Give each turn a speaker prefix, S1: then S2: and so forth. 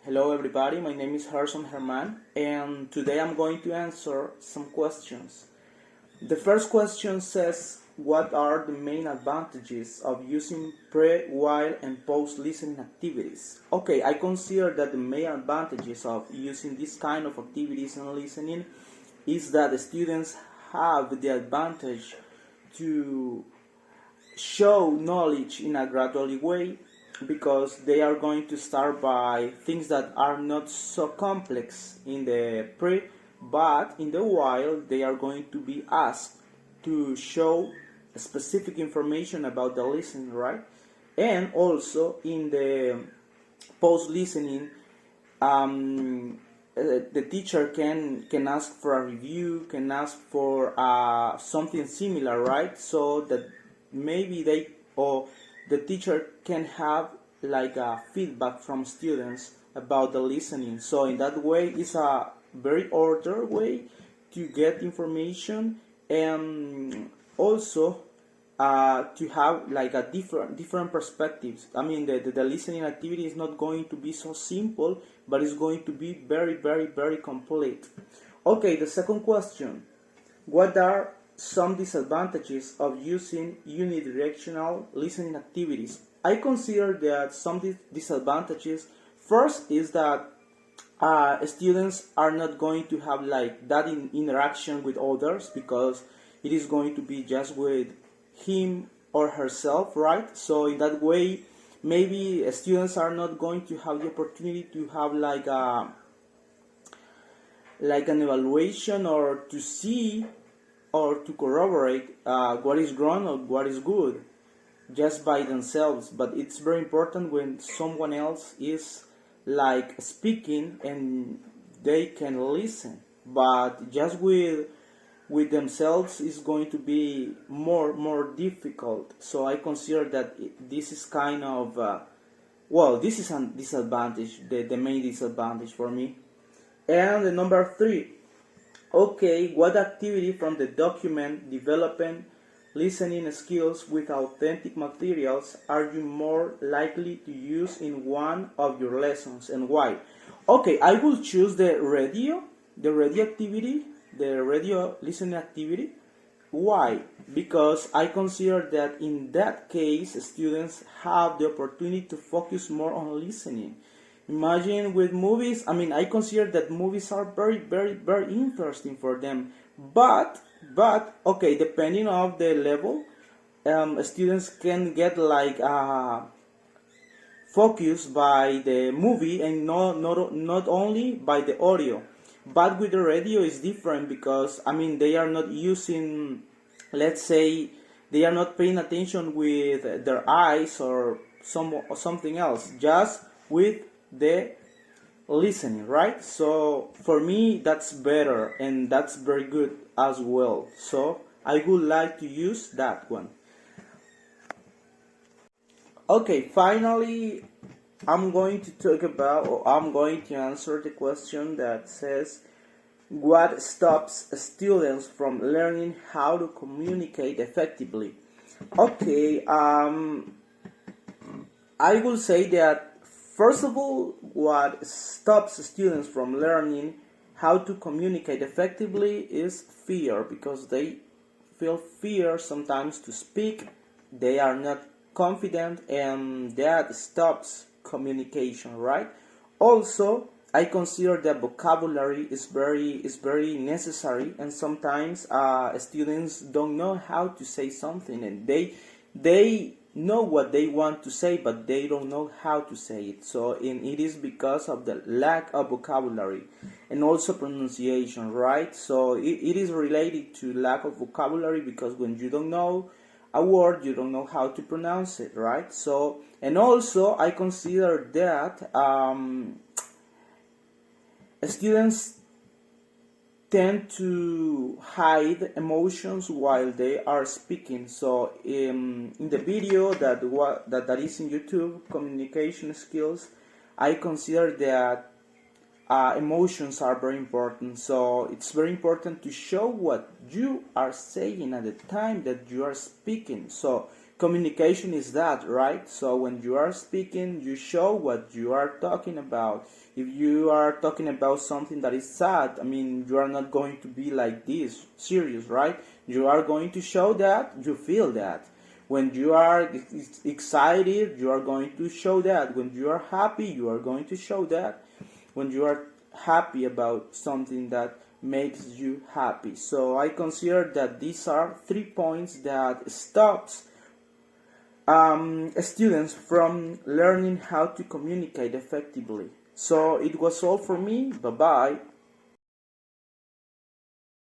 S1: Hello everybody, my name is Harrison Herman and today I'm going to answer some questions. The first question says, what are the main advantages of using pre, while and post listening activities? Okay, I consider that the main advantages of using this kind of activities and listening is that the students have the advantage to show knowledge in a gradual way because they are going to start by things that are not so complex in the pre, but in the while they are going to be asked to show specific information about the listening, right? And also in the post listening, the teacher can ask for a review, can ask for something similar, right? So that maybe they or the teacher can have like a feedback from students about the listening. So in that way, it's a very ordered way to get information and also to have like a different perspectives. I mean, the listening activity is not going to be so simple, but it's going to be very complete. Okay, the second question: what are some disadvantages of using unidirectional listening activities? I consider that some disadvantages. First is that students are not going to have like that interaction with others because it is going to be just with him or herself, right? So in that way, maybe students are not going to have the opportunity to have like an evaluation or to see or to corroborate what is wrong or what is good just by themselves. But it's very important when someone else is like speaking and they can listen. But just with themselves is going to be more difficult. So I consider that this is kind of this is a disadvantage, the main disadvantage for me. And the number 3, okay, what activity from the document developing listening skills with authentic materials are you more likely to use in one of your lessons and why? Okay, I will choose the radio activity, the radio listening activity. Why? Because I consider that in that case, students have the opportunity to focus more on listening. Imagine with movies, I mean, I consider that movies are very interesting for them. Okay, depending on the level, students can get like focused by the movie and not only by the audio. But with the radio is different because I mean they are not using, let's say, they are not paying attention with their eyes or something else, just with the listening, right? So for me that's better and that's very good as well. So I would like to use that one. Okay, finally, I'm going to talk about, or I'm going to answer the question that says, what stops students from learning how to communicate effectively? Okay, I will say that, first of all, what stops students from learning how to communicate effectively is fear, because they feel fear sometimes to speak, they are not confident, and that stops communication, right? Also, I consider that vocabulary is very necessary, and sometimes students don't know how to say something, and they know what they want to say, but they don't know how to say it. So it is because of the lack of vocabulary and also pronunciation, right? So it is related to lack of vocabulary, because when you don't know a word, you don't know how to pronounce it, right? So, and also I consider that students tend to hide emotions while they are speaking. So in the video that is in YouTube, communication skills, I consider that emotions are very important. So it's very important to show what you are saying at the time that you are speaking. So Communication is that, right? So when you are speaking, you show what you are talking about. If you are talking about something that is sad, I mean, you are not going to be like this, serious, right? You are going to show that you feel that. When you are excited, you are going to show that. When you are happy, you are going to show that. When you are happy about something that makes you happy. So I consider that these are 3 points that stops students from learning how to communicate effectively. So it was all for me. Bye bye.